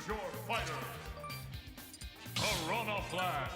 your fighters. Piranha Plant.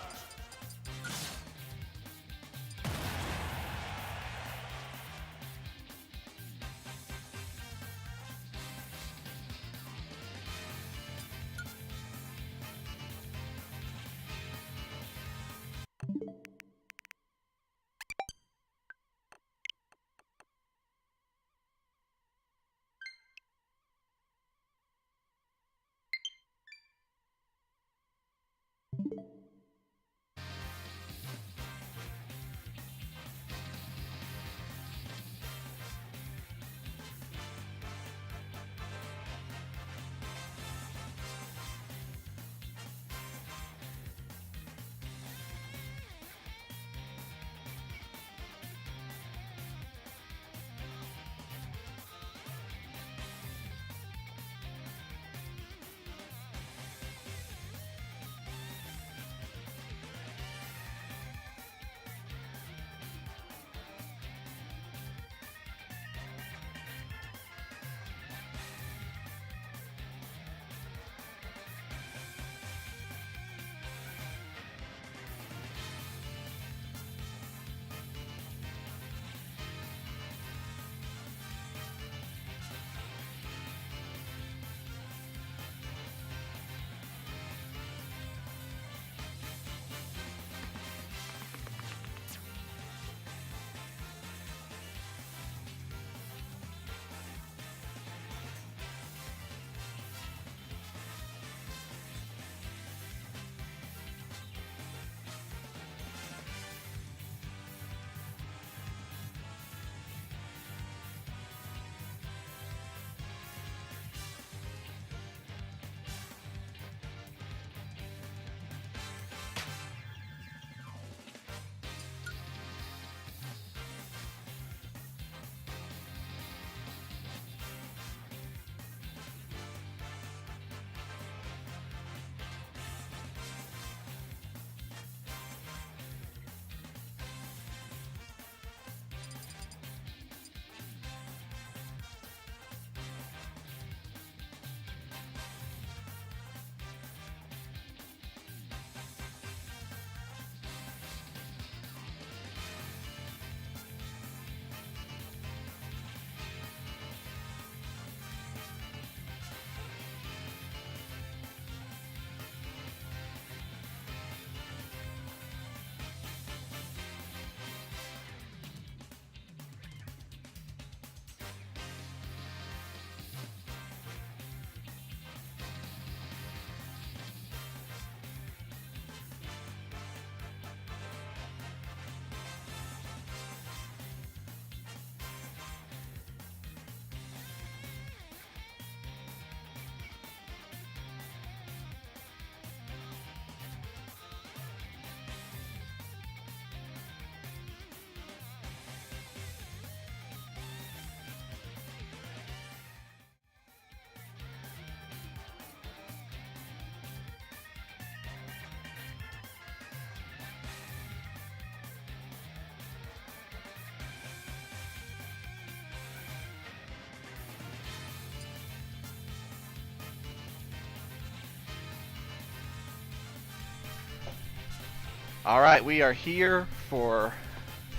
All right, we are here for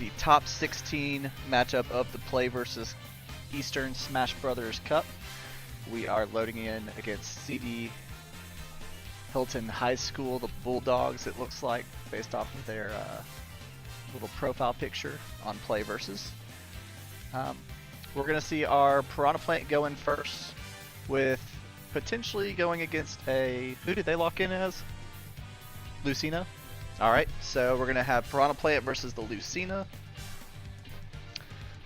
the top 16 matchup of the PlayVS Eastern Smash Brothers Cup. We are loading in against CD Hylton High School, the Bulldogs, it looks like, based off of their little profile picture on PlayVS. We're going to see our Piranha Plant go in first with potentially going against a... Who did they lock in as? Lucina? Alright, so we're going to have Piranha Plant versus the Lucina.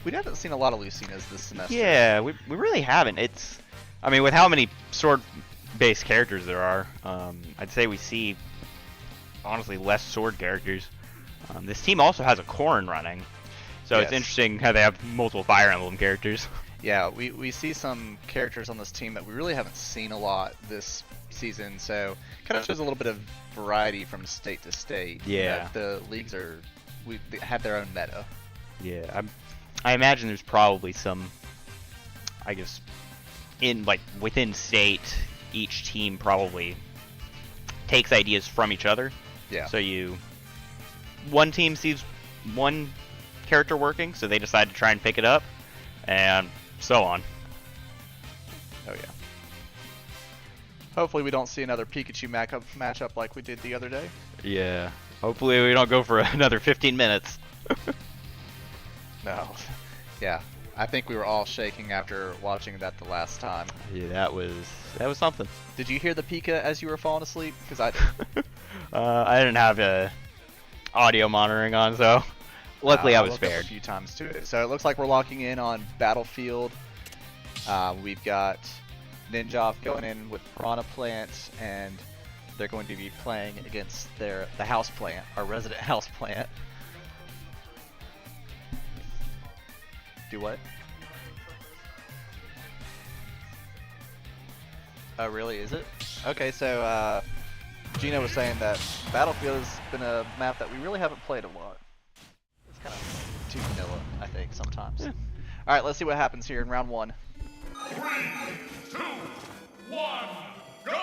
We haven't seen a lot of Lucinas this semester. Yeah, we really haven't. It's, I mean, with how many sword-based characters there are, I'd say we see, honestly, less sword characters. This team also has a Corrin running, so Yes. It's interesting how they have multiple Fire Emblem characters. Yeah, we see some characters on this team that we really haven't seen a lot this season, so kind of shows a little bit of variety from state to state. Yeah. That the leagues they have their own meta. Yeah, I imagine there's probably some, I guess, within state each team probably takes ideas from each other. Yeah. So one team sees one character working, so they decide to try and pick it up, and so on. Oh yeah. Hopefully we don't see another Pikachu matchup like we did the other day. Yeah. Hopefully we don't go for another 15 minutes. No. Yeah. I think we were all shaking after watching that the last time. Yeah, that was something. Did you hear the Pika as you were falling asleep? Because I did. I didn't have audio monitoring on, so luckily I was looked up spared. a few times too. So it looks like we're locking in on Battlefield. We've got Ninja going in with Piranha Plant, and they're going to be playing against the house plant, our resident house plant. Do what? Oh, really? Is it? Okay, so Gino was saying that Battlefield has been a map that we really haven't played a lot. It's kind of too vanilla, I think, sometimes. Yeah. All right, let's see what happens here in round 1. 3, 2, 1, go!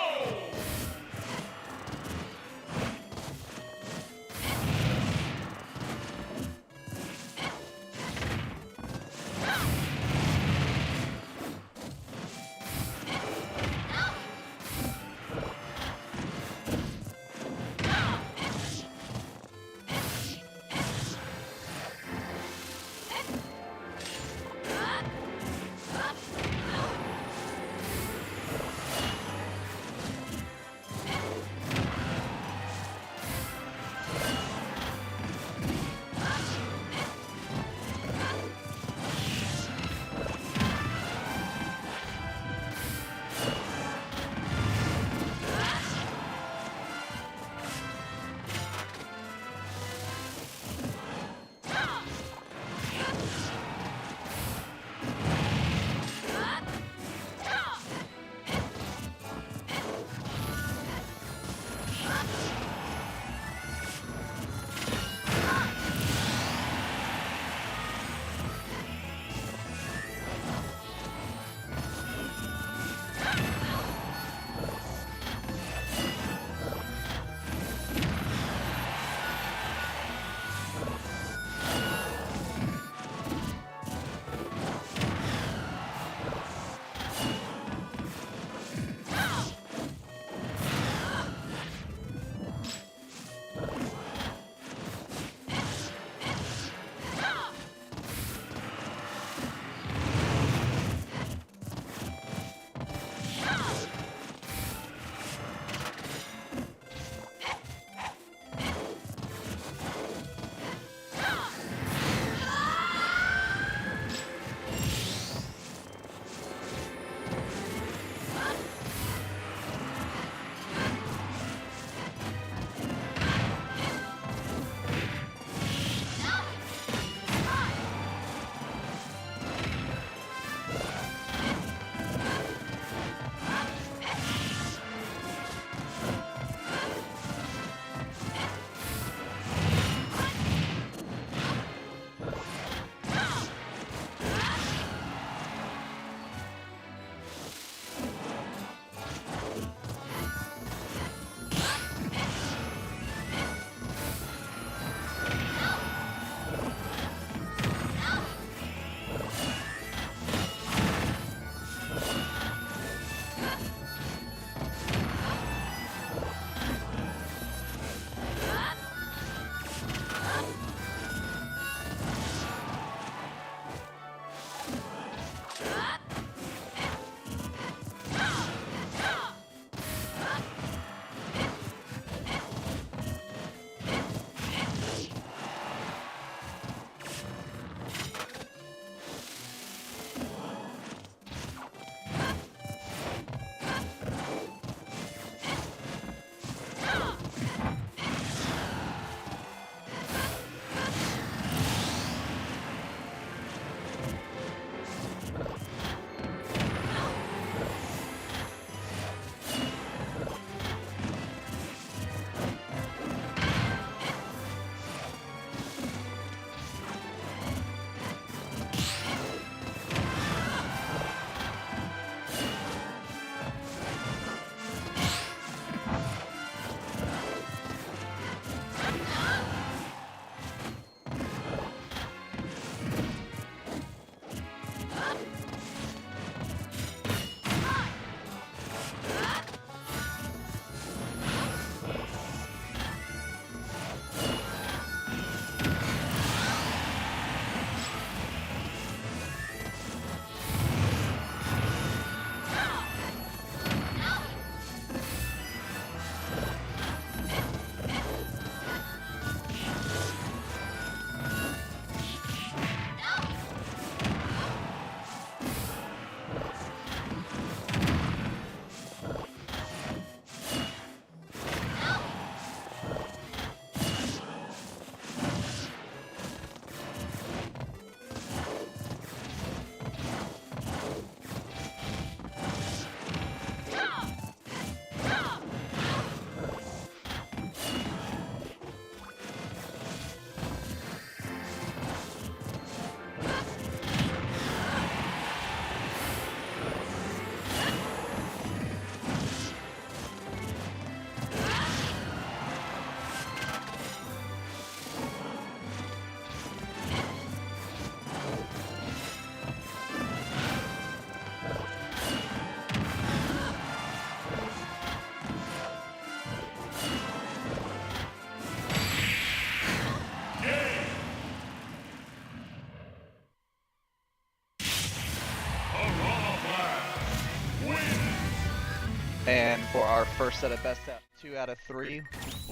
For our first set of best out 2 out of 3,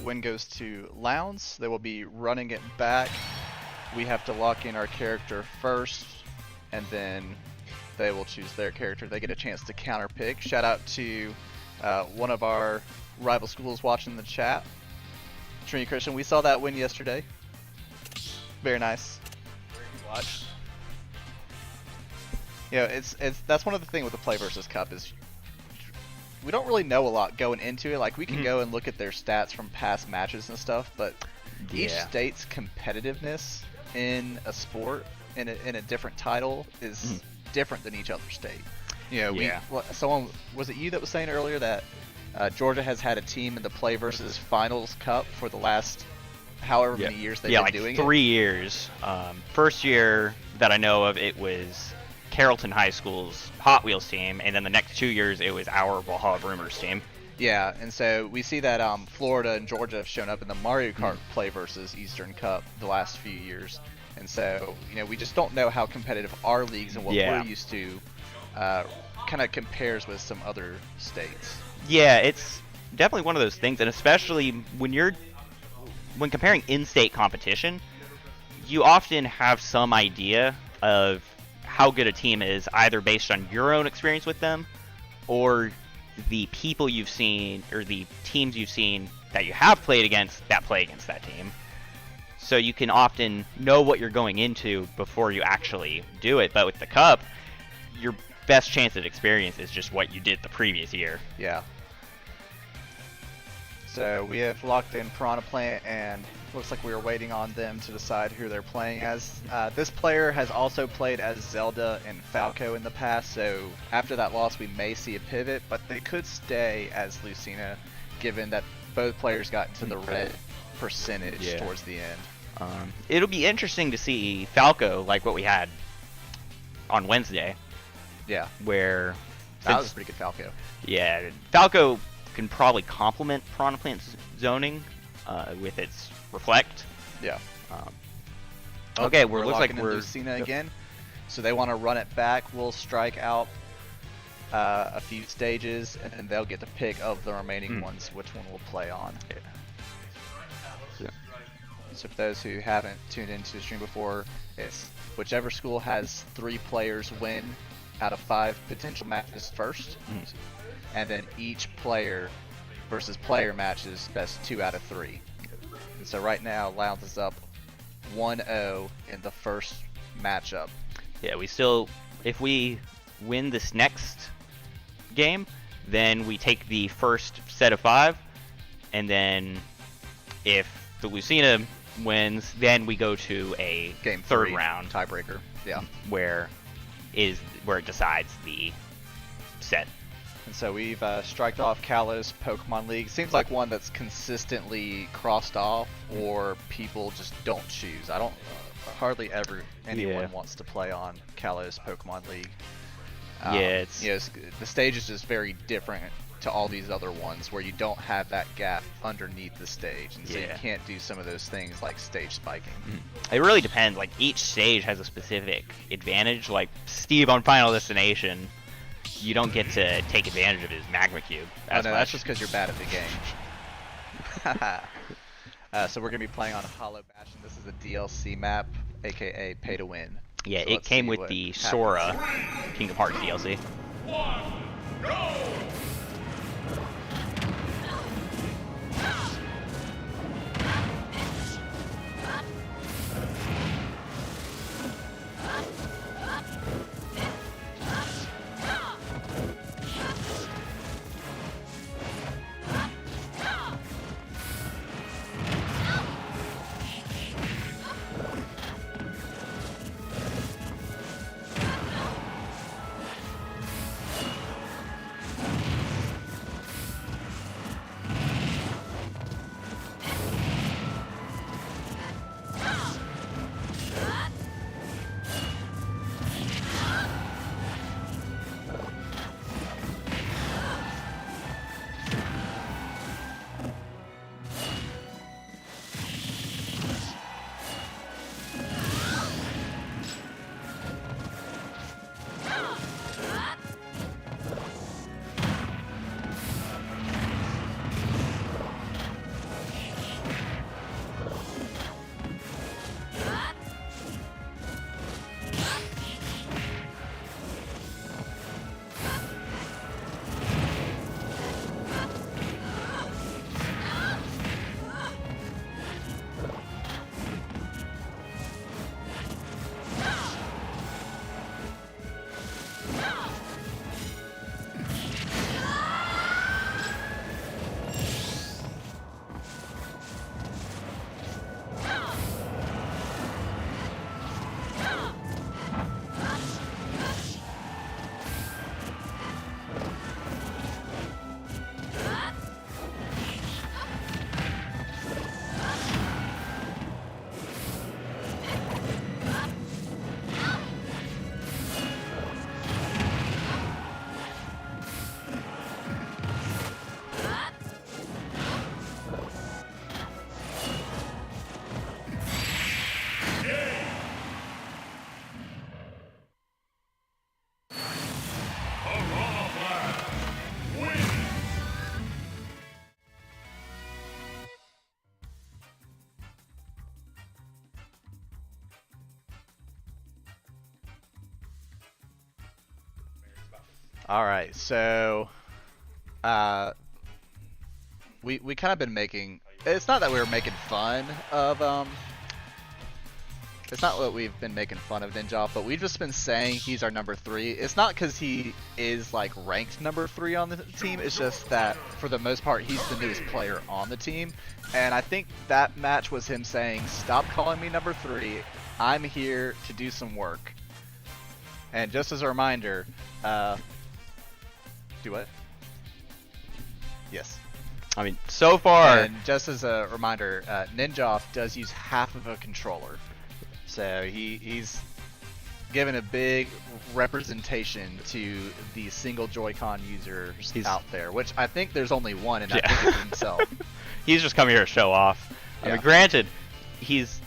win goes to Lowndes. They will be running it back. We have to lock in our character first, and then they will choose their character. They get a chance to counter pick. Shout out to one of our rival schools watching the chat, Trinity Christian. We saw that win yesterday. Very nice. Very good watch. You know, it's that's one of the things with the Play versus Cup is we don't really know a lot going into it. Like, we can go and look at their stats from past matches and stuff, but each state's competitiveness in a sport, in a different title, is different than each other state. You know, someone, was it you that was saying earlier that Georgia has had a team in the Play versus Finals Cup for the last however many years they've been doing it? Yeah, like 3 years. First year that I know of, it was Carrollton High School's Hot Wheels team, and then the next 2 years it was our Valhalla Rumors team. Yeah, and so we see that Florida and Georgia have shown up in the Mario Kart Play versus Eastern Cup the last few years, and so, you know, we just don't know how competitive our leagues and what we're used to kind of compares with some other states. Yeah, it's definitely one of those things, and especially when comparing in-state competition, you often have some idea of how good a team is, either based on your own experience with them or the people you've seen or the teams you've seen that you have played against that play against that team. So you can often know what you're going into before you actually do it. But with the Cup, your best chance at experience is just what you did the previous year. Yeah. So we have locked in Piranha Plant, and looks like we are waiting on them to decide who they're playing as. This player has also played as Zelda and Falco in the past, so after that loss we may see a pivot, but they could stay as Lucina, given that both players got into the red percentage towards the end. It'll be interesting to see Falco like what we had on Wednesday. Yeah. Where that was a pretty good Falco. Yeah, Falco can probably complement Piranha Plant's zoning with its reflect. Yeah. Okay, we're looks like we're Lucina again. So they want to run it back. We'll strike out a few stages, and then they'll get to pick of the remaining ones which one we'll play on. Yeah. So for those who haven't tuned into the stream before, it's whichever school has 3 players win out of 5 potential matches first. And then each player versus player matches best 2 out of 3. And so right now, Lowndes is up 1-0 in the first matchup. Yeah, we still, if we win this next game, then we take the first set of 5, and then if the Lucina wins, then we go to a game 3rd round tiebreaker. Yeah, where it decides the set. And so we've striked off Kalos Pokemon League. Seems like one that's consistently crossed off, or people just don't choose. I don't hardly ever anyone wants to play on Kalos Pokemon League. It's the stage is just very different to all these other ones, where you don't have that gap underneath the stage, and so you can't do some of those things like stage spiking. It really depends. Like, each stage has a specific advantage. Like Steve on Final Destination, you don't get to take advantage of his magma cube. That's just because you're bad at the game. So we're gonna be playing on Hollow Bastion. This is a DLC map, aka Pay to Win. Yeah, so it came with the Sora Kingdom Hearts DLC. 1, go! All right, so we kind of been making. It's not that we were making fun of It's not what we've been making fun of Ninja, but we've just been saying he's our number 3. It's not because he is like ranked number 3 on the team. It's just that for the most part, he's the newest player on the team. And I think that match was him saying, "Stop calling me number 3. I'm here to do some work." And just as a reminder, do what? Yes. I mean, so far. And just as a reminder, Ninja does use half of a controller. So he's given a big representation to the single Joy-Con users out there, which I think there's only one, and I think it's himself. He's just come here to show off. I mean, granted, he's...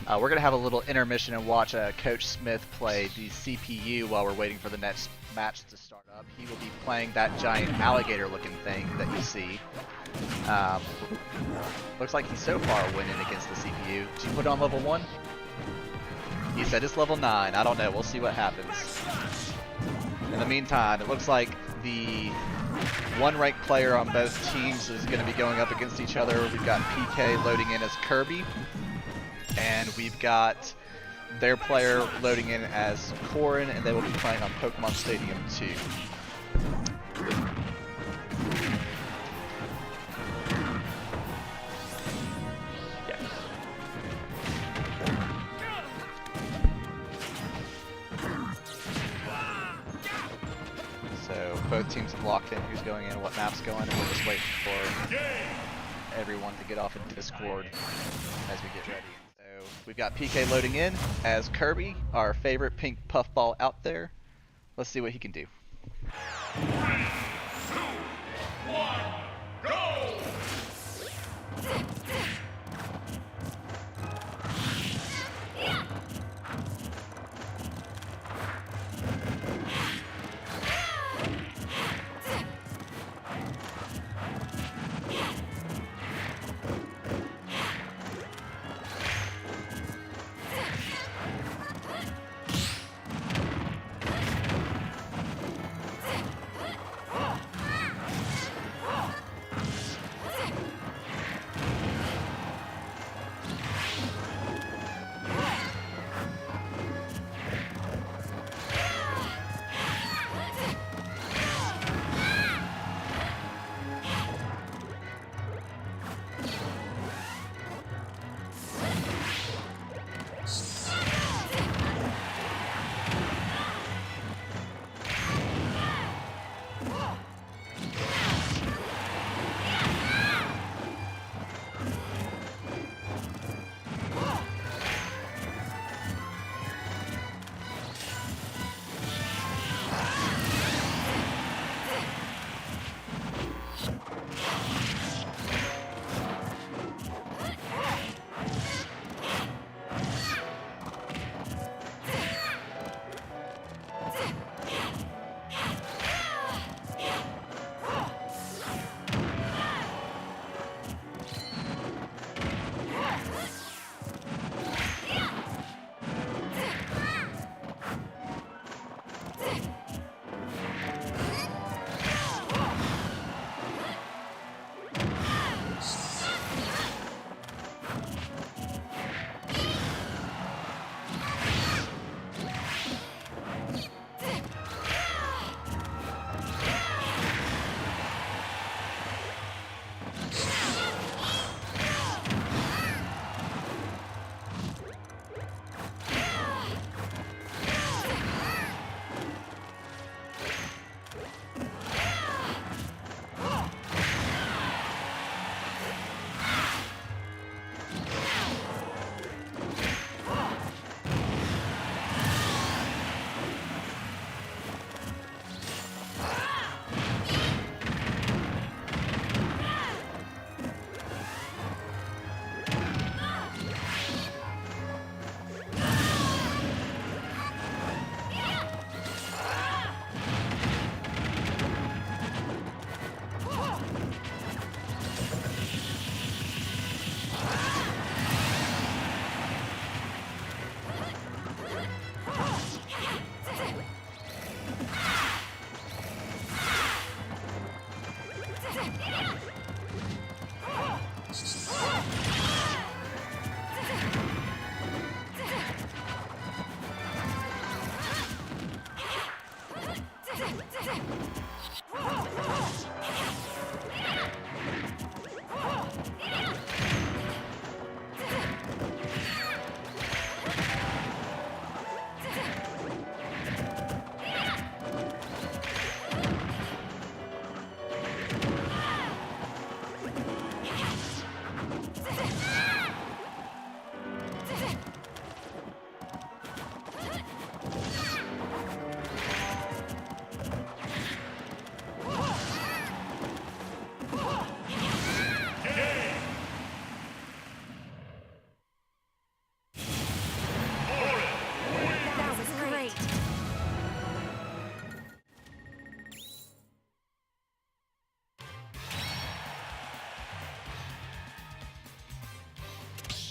we're going to have a little intermission and watch Coach Smith play the CPU while we're waiting for the next match to start up. He will be playing that giant alligator-looking thing that you see. Looks like he's so far winning against the CPU. Did you put it on level 1? He said it's level 9. I don't know. We'll see what happens. In the meantime, it looks like the one-ranked player on both teams is going to be going up against each other. We've got PK loading in as Kirby, and we've got their player loading in as Corrin, and they will be playing on Pokemon Stadium 2. So both teams have locked in who's going in, what map's going, and we're just waiting for everyone to get off of Discord as we get ready. So we've got PK loading in as Kirby, our favorite pink puffball out there. Let's see what he can do. 3, 2, 1, go!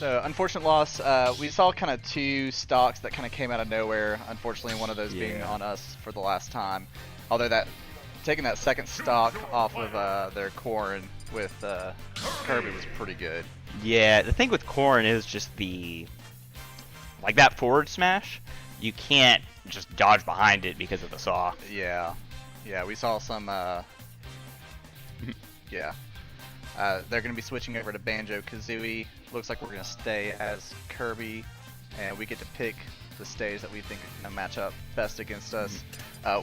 So, unfortunate loss. We saw kind of two stocks that kind of came out of nowhere. Unfortunately, one of those being on us for the last time. Although taking that second stock off of their corn with Kirby was pretty good. Yeah, the thing with corn is just like that forward smash. You can't just dodge behind it because of the saw. Yeah, we saw some. Yeah. They're going to be switching over to Banjo-Kazooie. Looks like we're going to stay as Kirby, and we get to pick the stage that we think is going to match up best against us.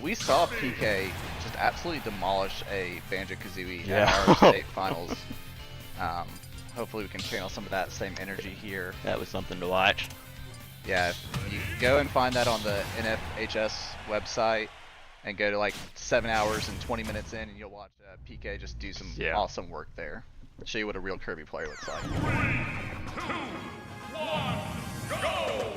We saw PK just absolutely demolish a Banjo-Kazooie at our state finals. Hopefully we can channel some of that same energy here. That was something to watch. Yeah, you go and find that on the LHS website and go to like 7 hours and 20 minutes in and you'll watch PK just do some awesome work there. Show you what a real Kirby player looks like. 3, 2, 1, go!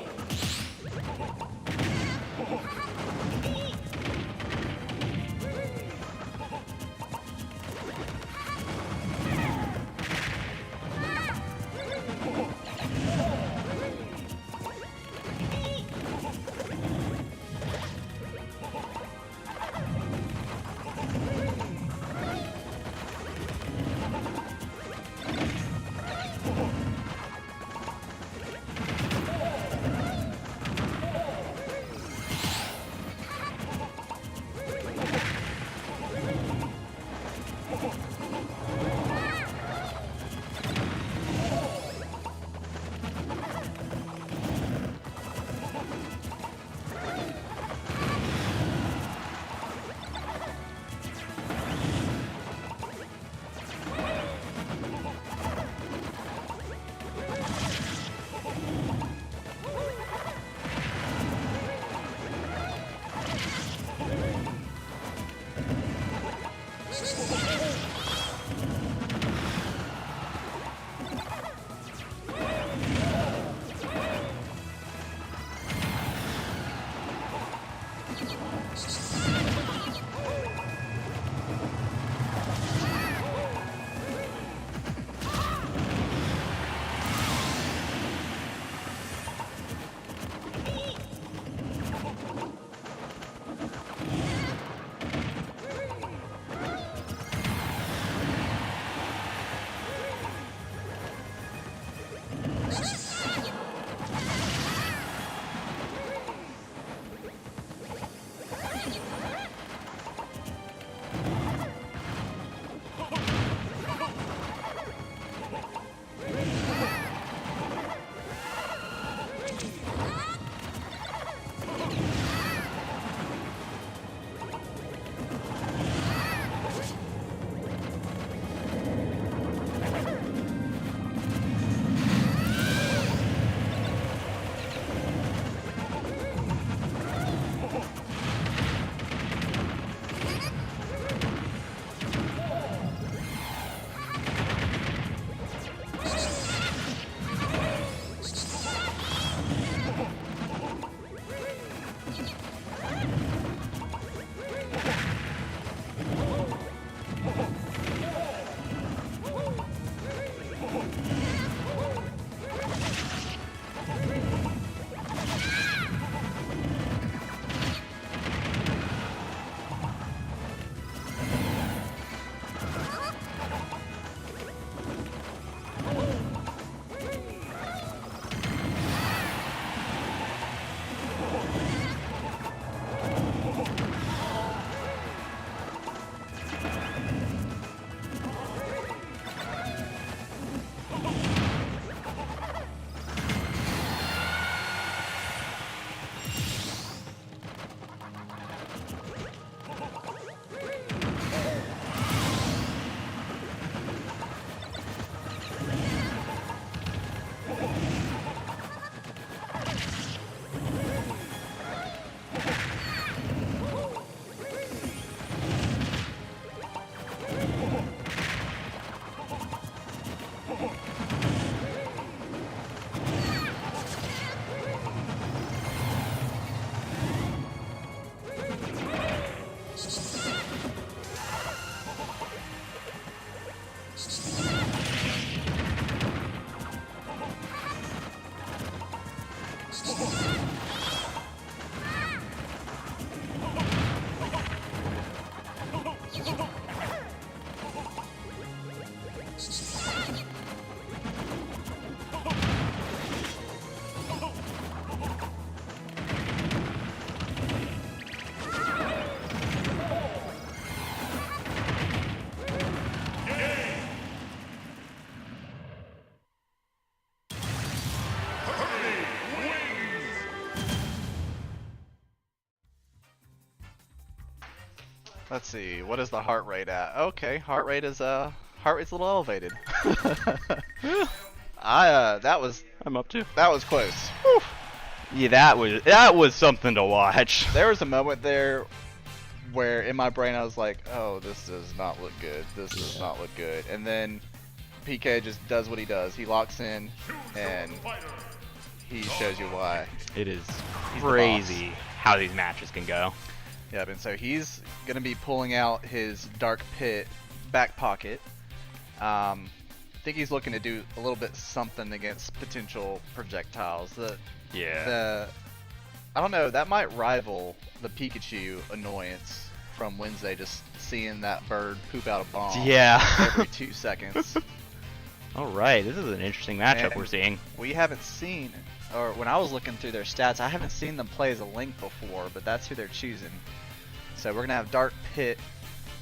Let's see, what is the heart rate at? Okay, heart rate's a little elevated. I'm up to. That was close. Whew. Yeah, that was something to watch. There was a moment there where in my brain I was like, oh, this does not look good. This does not look good. And then PK just does what he does. He locks in and he shows you why. It is He's the crazy how these matches can go. Yep, and so he's going to be pulling out his Dark Pit back pocket. I think he's looking to do a little bit something against potential projectiles. I don't know, that might rival the Pikachu annoyance from Wednesday, just seeing that bird poop out a bomb every 2 seconds. Alright, this is an interesting matchup And we're seeing. We haven't seen, or when I was looking through their stats, I haven't seen them play as a Link before, but that's who they're choosing. So we're going to have Dark Pit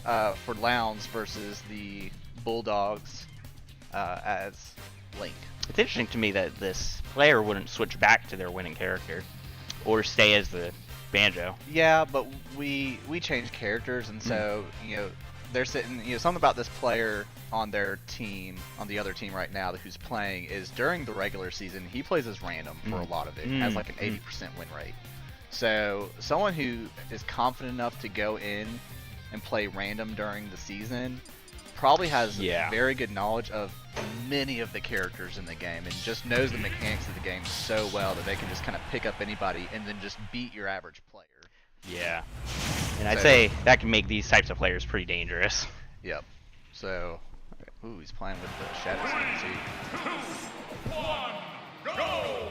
for Lowndes versus the Bulldogs as Link. It's interesting to me that this player wouldn't switch back to their winning character or stay as the Banjo. Yeah, but we change characters, and so they're sitting. Something about this player on their team, on the other team right now who's playing, is during the regular season he plays as random for a lot of it. Has like an 80% win rate. So someone who is confident enough to go in and play random during the season probably has very good knowledge of many of the characters in the game and just knows the mechanics of the game so well that they can just kind of pick up anybody and then just beat your average player. Yeah. And I'd say that can make these types of players pretty dangerous. Yep. So, ooh, he's playing with the Shadow Skin too. 2, 1, go!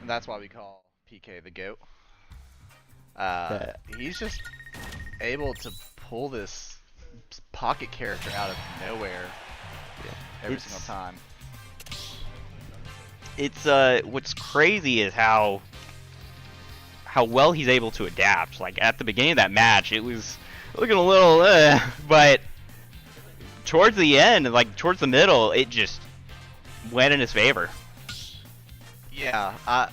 That's why we call PK the GOAT. Yeah. He's just able to pull this pocket character out of nowhere every single time. It's what's crazy is how well he's able to adapt. Like at the beginning of that match, it was looking a little, but towards the end, like towards the middle, it just went in his favor. Yeah, I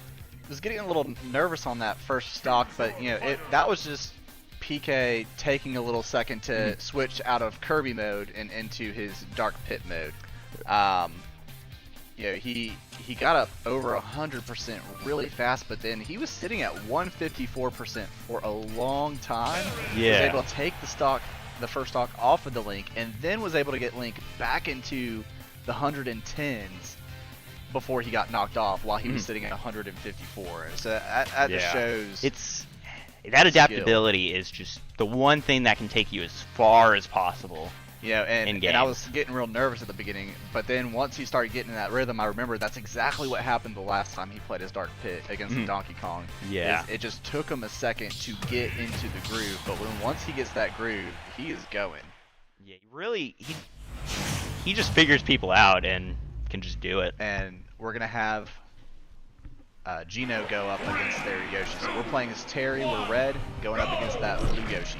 was getting a little nervous on that first stock, but you know, that was just PK taking a little second to switch out of Kirby mode and into his Dark Pit mode. You know, he got up over 100% really fast, but then he was sitting at 154% for a long time. Yeah. He was able to take the first stock off of the Link, and then was able to get Link back into the 110s before he got knocked off while he was sitting at 154. So that just shows that adaptability is just the one thing that can take you as far as possible. Yeah, and I was getting real nervous at the beginning, but then once he started getting in that rhythm, I remember that's exactly what happened the last time he played his Dark Pit against the Donkey Kong. Yeah. It just took him a second to get into the groove, but once he gets that groove, he is going. Yeah, he just figures people out and can just do it. And we're gonna have Gino go up against their Yoshi. So we're playing as Terry, we're red, going up against that blue Yoshi.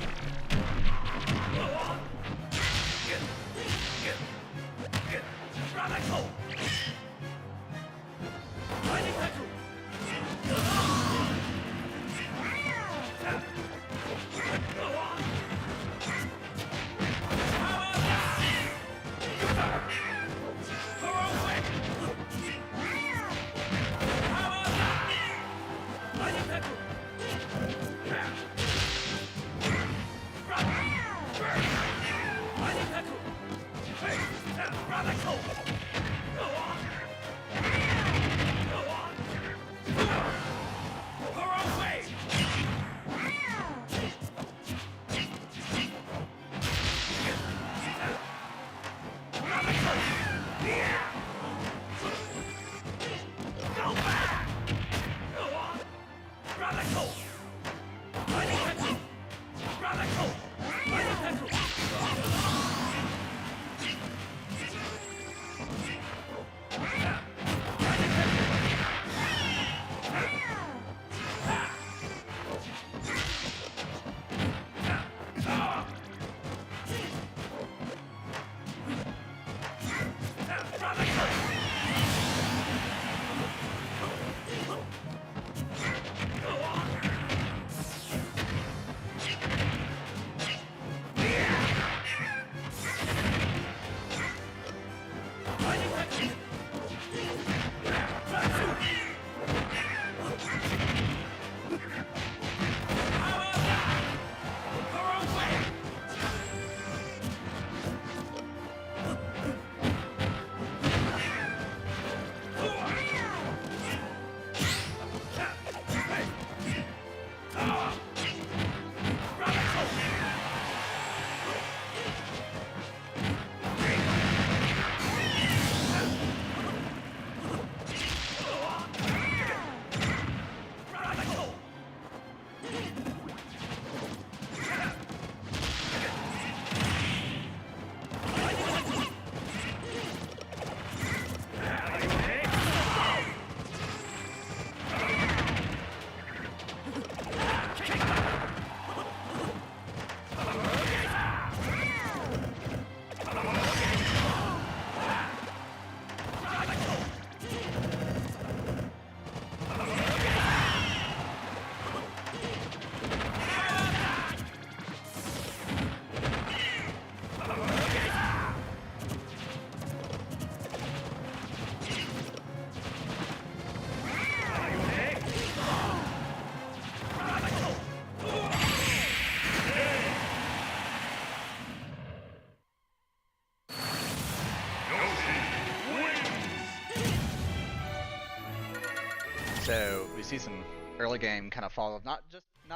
So we see some early game kind of fall of not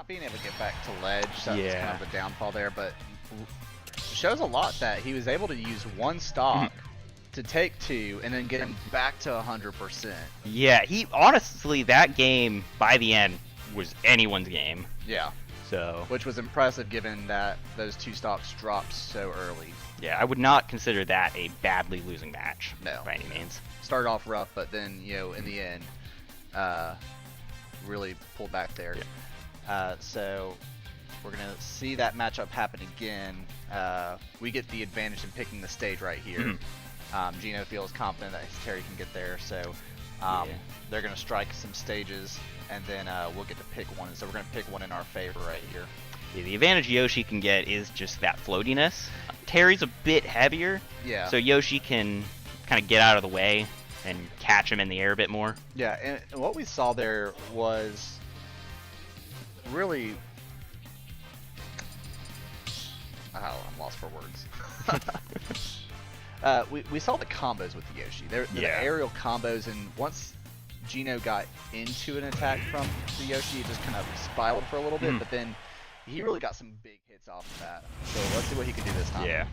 being able to get back to ledge. That's kind of the downfall there, but it shows a lot that he was able to use one stock to take 2 and then get him back to 100%. Yeah, he honestly, that game by the end was anyone's game. Yeah. So, which was impressive given that those 2 stocks dropped so early. Yeah, I would not consider that a badly losing match. No. By any means. Started off rough, but then, in the end, really pulled back there. Yeah. So we're going to see that matchup happen again. We get the advantage in picking the stage right here. Gino feels confident that Terry can get there, so they're going to strike some stages, and then we'll get to pick one. So we're going to pick one in our favor right here. Yeah, the advantage Yoshi can get is just that floatiness. Terry's a bit heavier, so Yoshi can kind of get out of the way and catch him in the air a bit more. Yeah, and what we saw there was really... I'm lost for words. We saw the combos with the Yoshi. They're the aerial combos, and once Gino got into an attack from the Yoshi, it just kind of spiraled for a little bit, but then he really got some big hits off of that. So let's see what he can do this time. Yeah.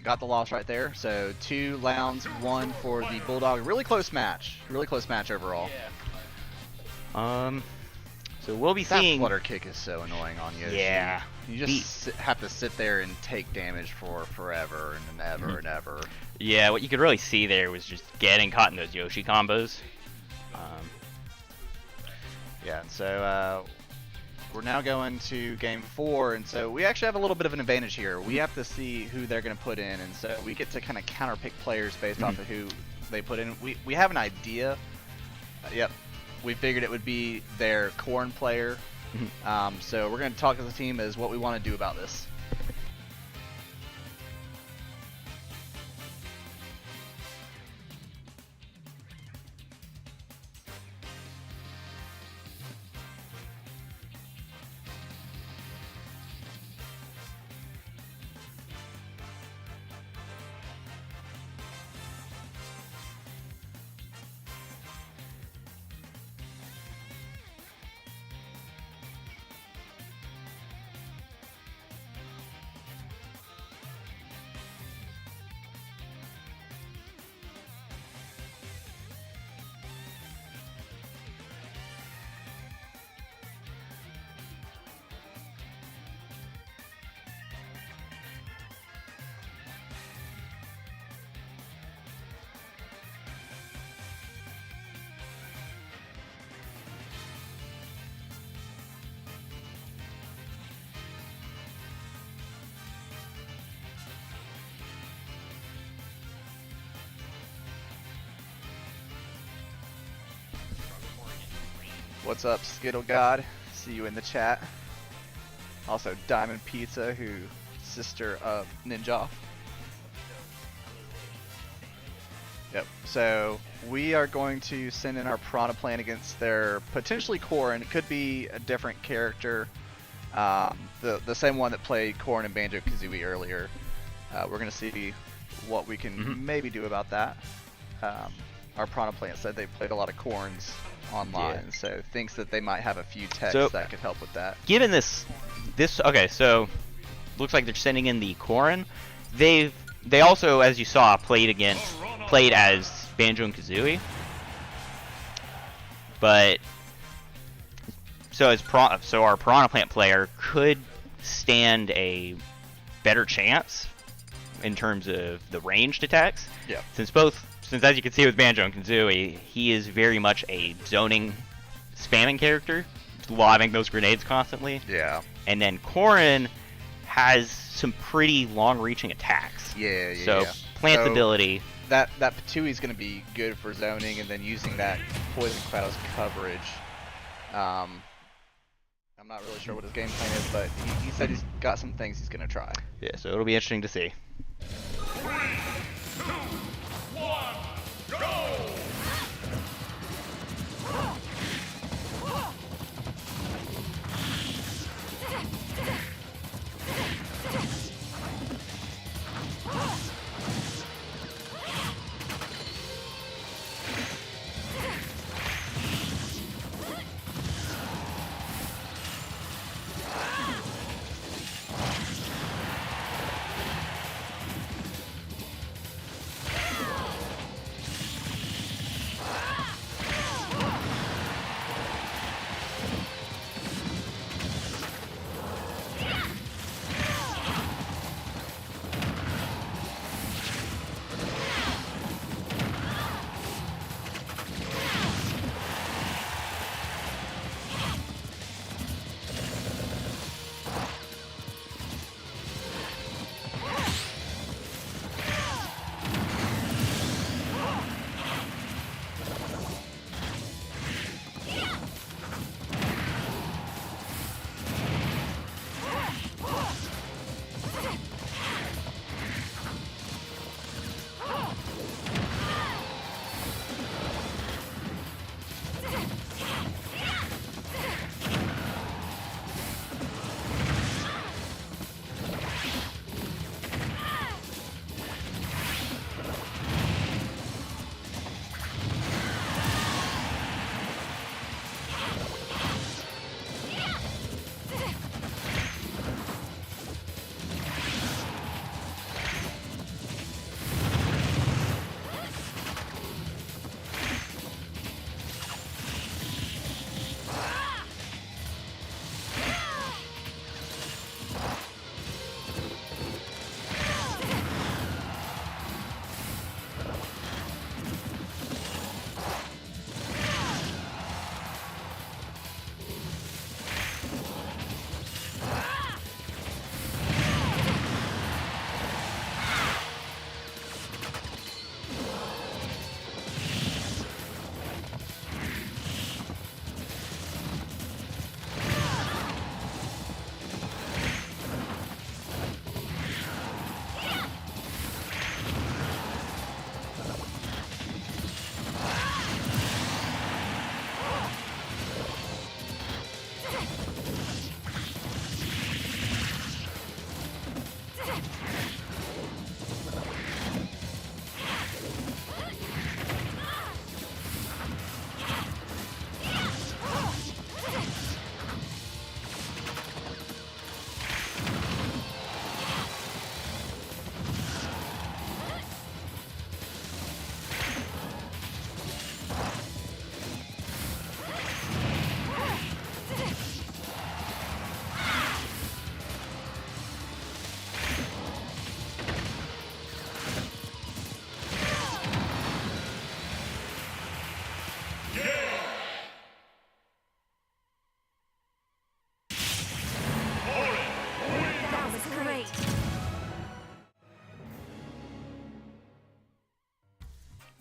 got the loss right there. So 2 Lowndes, 1 for the Bulldog. Really close match. Really close match overall. So we'll be That seeing. flutter kick is so annoying on Yoshi. Yeah. You just have to sit there and take damage for forever and ever and ever. Yeah, what you could really see there was just getting caught in those Yoshi combos. Yeah, and so we're now going to game 4, and so we actually have a little bit of an advantage here. We have to see who they're going to put in, and so we get to kind of counterpick players based off of who they put in. We have an idea. Yep, we figured it would be their corn player. So we're going to talk as a team as what we want to do about this. What's up, Skittle God? See you in the chat. Also, Diamond Pizza, who sister of Ninja. Yep. So we are going to send in our Piranha Plant against their potentially Corrin. It could be a different character, the same one that played Corrin and Banjo-Kazooie earlier. We're gonna see what we can maybe do about that. Our Piranha Plant said they played a lot of Corns online, so thinks that they might have a few techs that could help with that. Given this, okay, so looks like they're sending in the Corrin. They also, as you saw, played as Banjo and Kazooie. But so our Piranha Plant player could stand a better chance in terms of the ranged attacks. Yeah. Since as you can see with Banjo and Kazooie, he is very much a zoning, spamming character, lobbing those grenades constantly. Yeah. And then Corrin has some pretty long-reaching attacks. Yeah. So Plant's ability. That Patooie is going to be good for zoning, and then using that Poison Cloud as coverage. I'm not really sure what his game plan is, but he said he's got some things he's going to try. Yeah, so it'll be interesting to see. 3, 2, 1, go!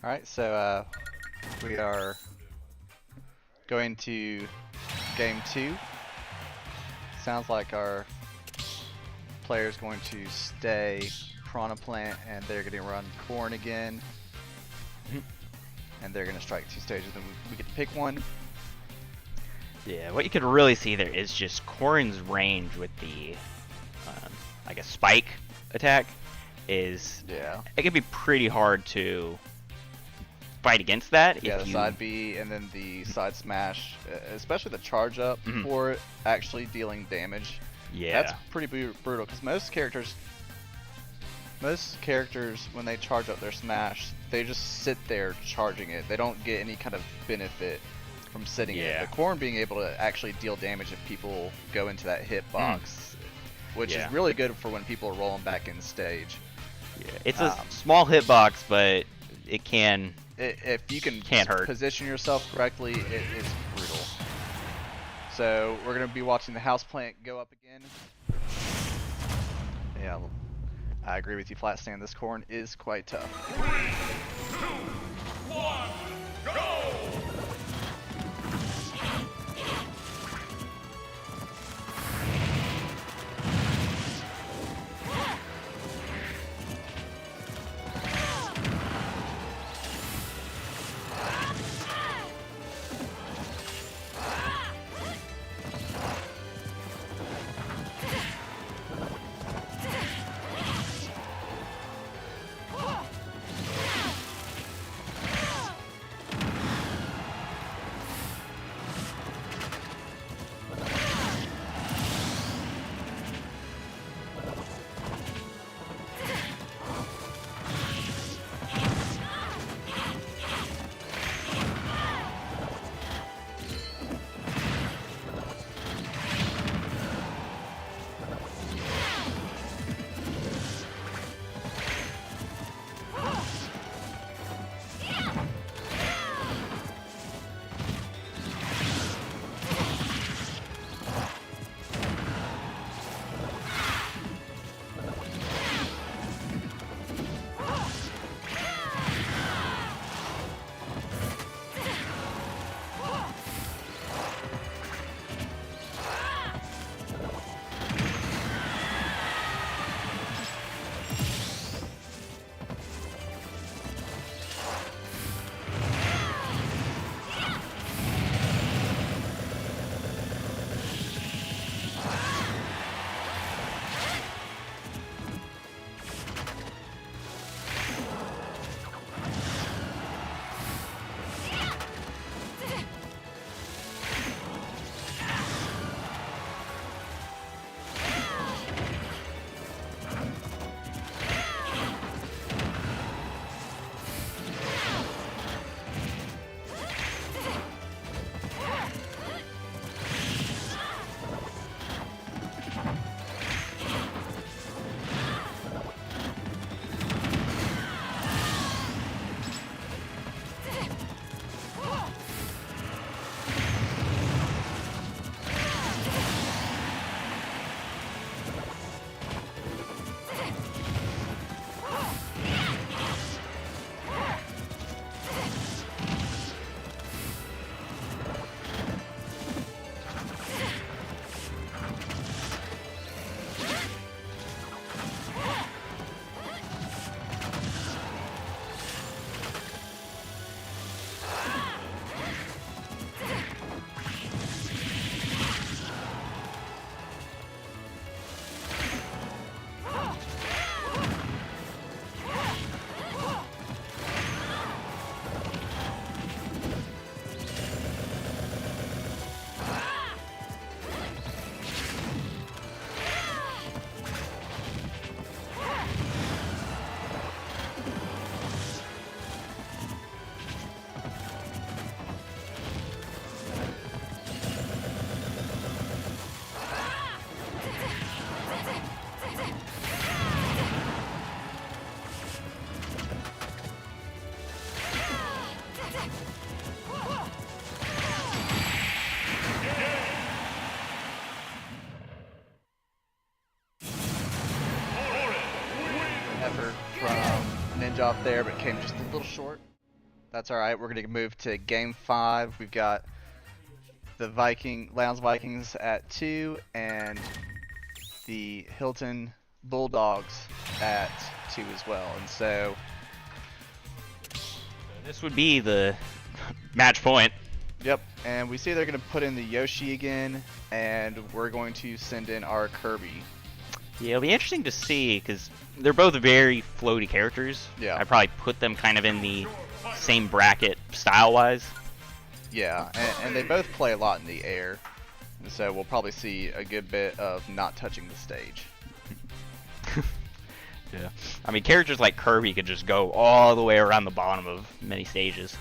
All right, so we are going to game 2. Sounds like our player's going to stay Piranha Plant, and they're going to run Corn again. And they're going to strike 2 stages, and we get to pick one. Yeah, what you could really see there is just Corrin's range with the, I guess, spike attack is. Yeah. It can be pretty hard to fight against that. Yeah, if the you... side B and then the side smash, especially the charge up for it actually dealing damage. Yeah. That's pretty brutal because most characters when they charge up their smash, they just sit there charging it. They don't get any kind of benefit from sitting it. The Corn being able to actually deal damage if people go into that hitbox, which is really good for when people are rolling back in stage. Yeah, it's a small hitbox, but it can. If you can hurt. position yourself correctly, it is brutal. So we're going to be watching the house plant go up again. Yeah, I agree with you, Flat Stand. This Corn is quite tough. 3, 2, 1, go! Effort from Ninja off there, but came just a little short. That's all right. We're gonna move to Game 5. We've got the Lowndes Vikings at 2 and the Hylton Bulldogs at 2 as well. And so this would be the match point. yep, and we see they're going to put in the Yoshi again, and we're going to send in our Kirby. Yeah, it'll be interesting to see because they're both very floaty characters. Yeah. I probably put them kind of in the same bracket style-wise. Yeah, and they both play a lot in the air, and so we'll probably see a good bit of not touching the stage. Yeah. I mean, characters like Kirby could just go all the way around the bottom of many stages.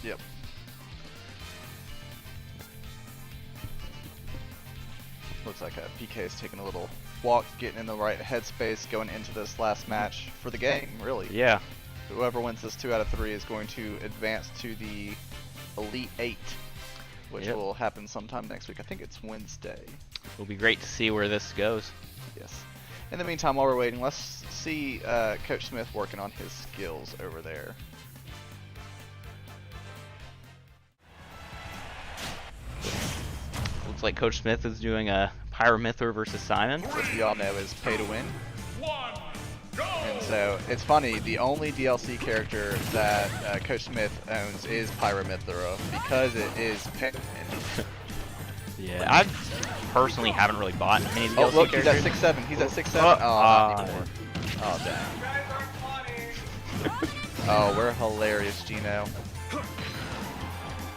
Yep. Looks like PK is taking a little walk, getting in the right headspace, going into this last match for the game, really. Yeah. Whoever wins this 2 out of 3 is going to advance to the Elite 8, which Yep. will happen sometime next week. I think it's Wednesday. It'll be great to see where this goes. Yes. In the meantime, while we're waiting, let's see Coach Smith working on his skills over there. Looks like Coach Smith is doing a Pyramithra versus Simon. Which we all know is pay to win. One, go! And so it's funny, the only DLC character that Coach Smith owns is Pyramithra because it is pay to win. Yeah, I personally haven't really bought any DLC Oh, look, he's characters. at 6'7". He's at 6'7". Oh, not anymore. Oh, dang. Oh, we're hilarious, Gino.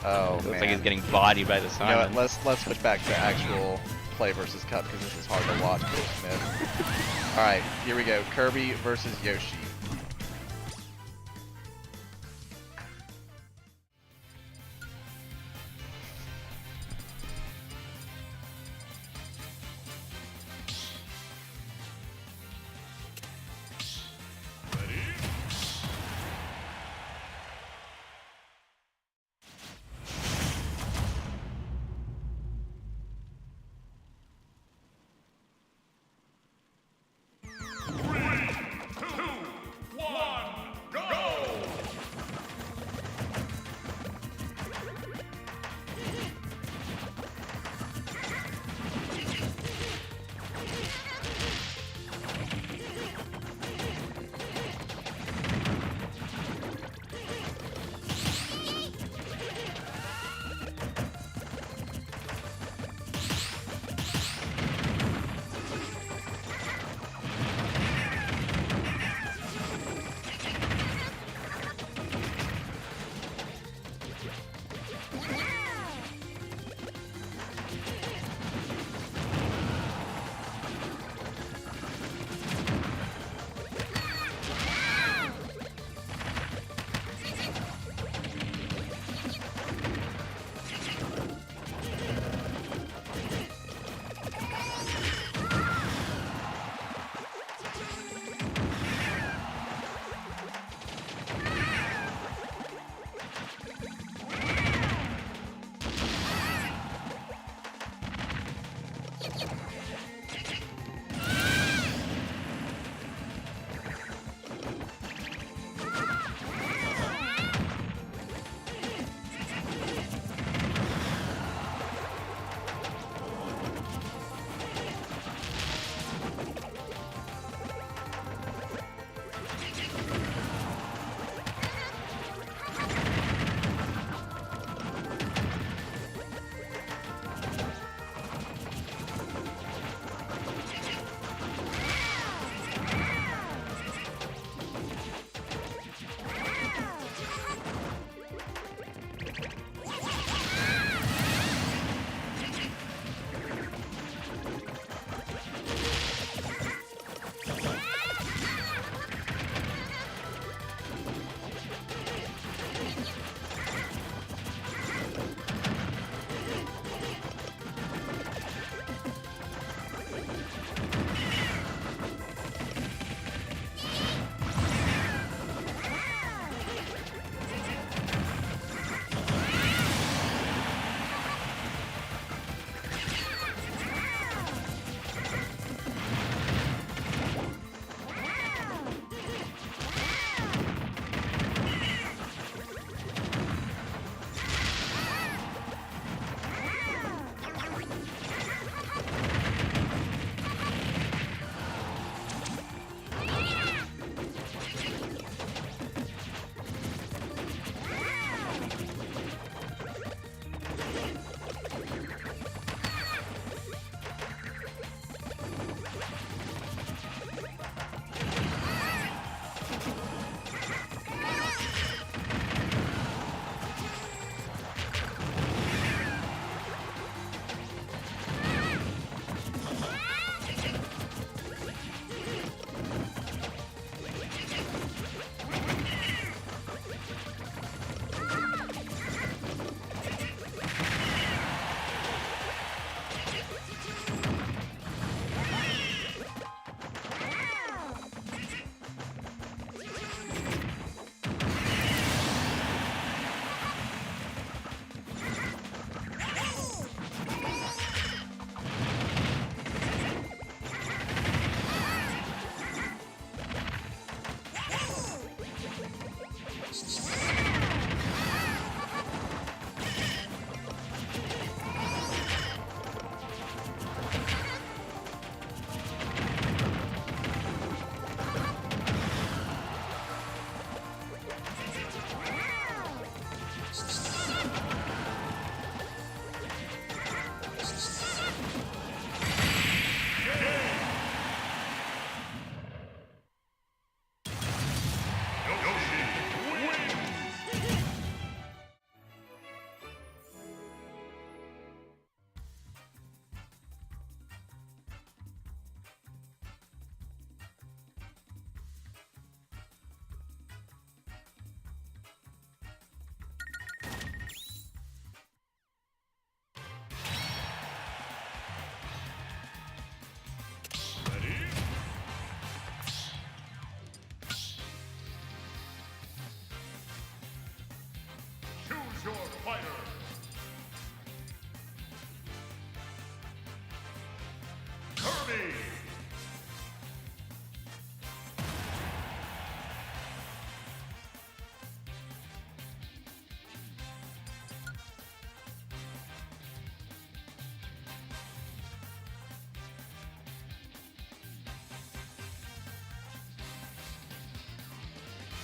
Oh, Looks man. like he's getting bodied by the You know Simon. what, let's switch back to actual play versus Cup because this is hard to watch, Coach Smith. Alright, here we go. Kirby versus Yoshi.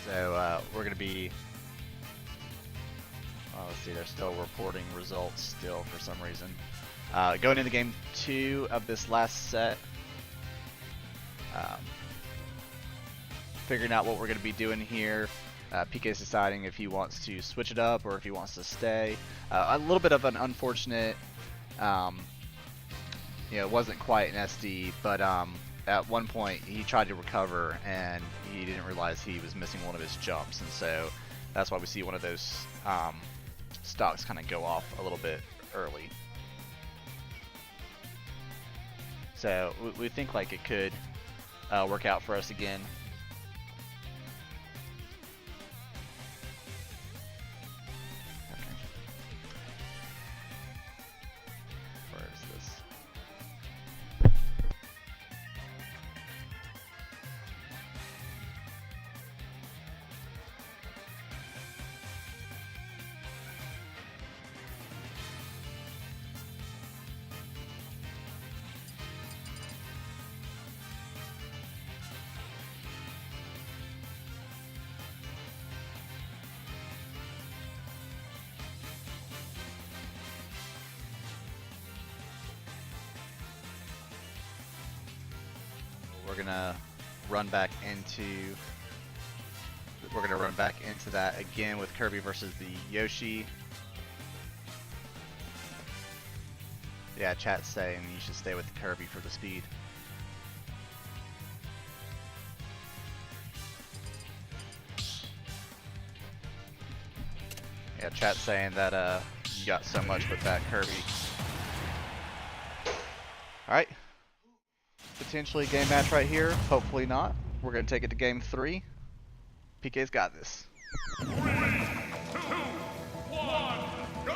So we're going to be, let's see, they're still reporting results still for some reason. Going into game 2 of this last set, figuring out what we're going to be doing here. PK's deciding if he wants to switch it up or if he wants to stay. A little bit of an unfortunate, it wasn't quite an SD, but at one point he tried to recover and he didn't realize he was missing one of his jumps, and so that's why we see one of those stocks kind of go off a little bit early. So we think like it could work out for us again. Okay. Where is this? We're gonna run back into that again with Kirby versus the Yoshi. Yeah, chat's saying you should stay with Kirby for the speed. Yeah, chat's saying that you got so much with that Kirby. Alright. Potentially a game match right here. Hopefully not. We're going to take it to game 3. PK's got this. 3, 2, 1, go!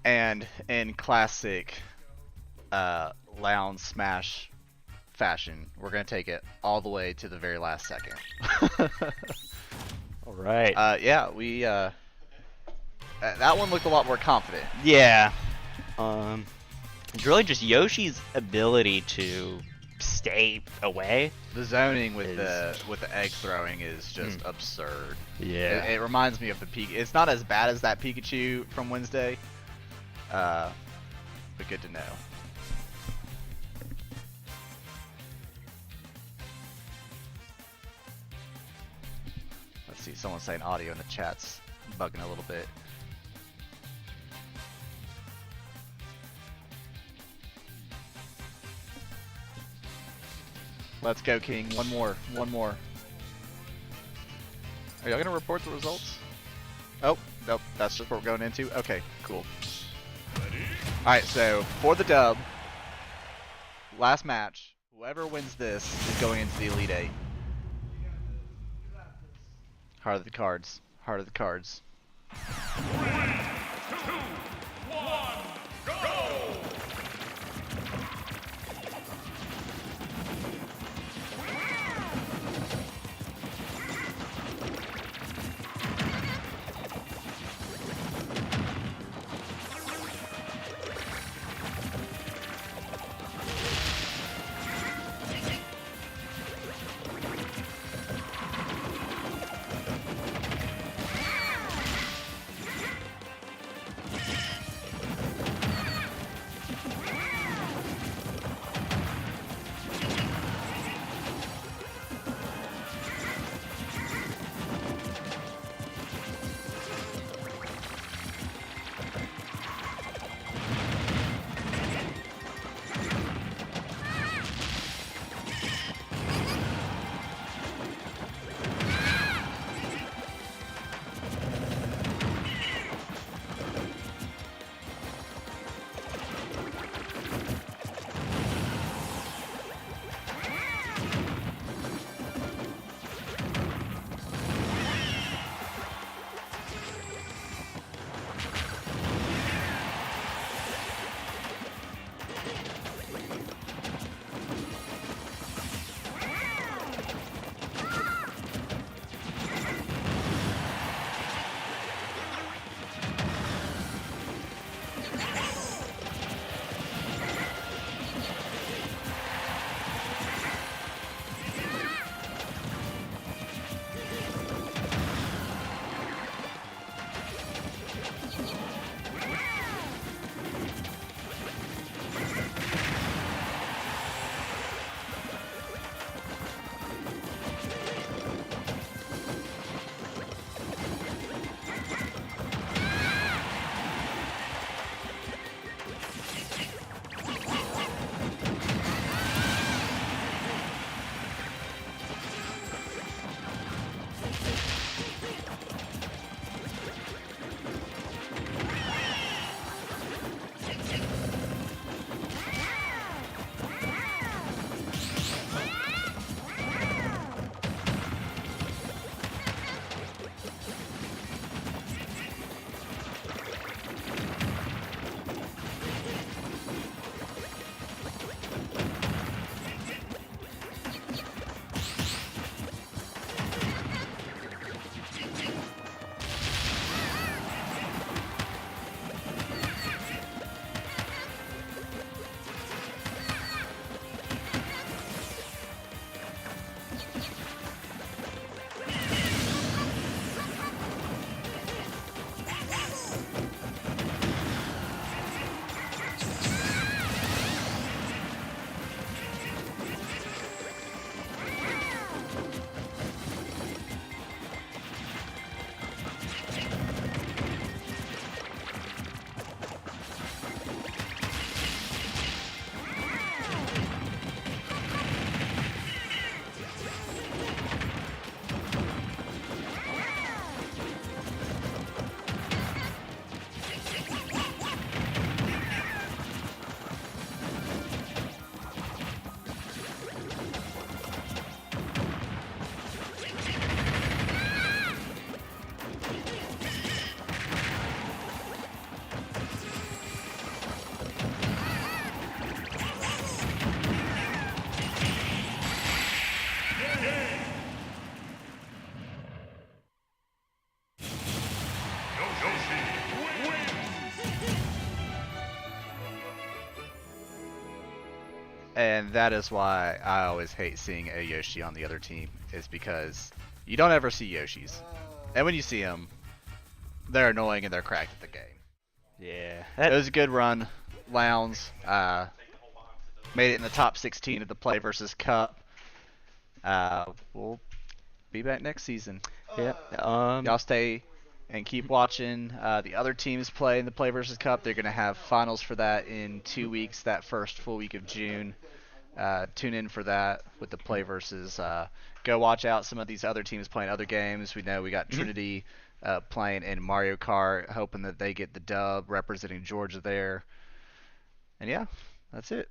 And in classic Lowndes Smash fashion, we're gonna take it all the way to the very last second. All right. Yeah, we that one looked a lot more confident. Yeah. It's really just Yoshi's ability to stay away. The zoning with the egg throwing is just absurd. Yeah. It reminds me of the Pikachu. It's not as bad as that Pikachu from Wednesday, but good to know. Let's see, someone's saying audio in the chat's bugging a little bit. Let's go, King. One more. Are y'all gonna report the results? Oh, nope. That's just what we're going into. Okay, cool. Alright, so for the dub, last match, whoever wins this is going into the Elite Eight. Heart of the cards. Heart of the cards. 3, 2, 1, go! And that is why I always hate seeing a Yoshi on the other team, is because you don't ever see Yoshis. And when you see them, they're annoying and they're cracked at the game. Yeah. It was a good run. Lowndes made it in the top 16 of the Play versus Cup. We'll be back next season. Yeah. Y'all stay and keep watching the other teams play in the Play versus Cup. They're going to have finals for that in 2 weeks, that first full week of June. Tune in for that with the Play versus. Go watch out some of these other teams playing other games. We know we got Trinity playing in Mario Kart, hoping that they get the dub representing Georgia there. And yeah, that's it.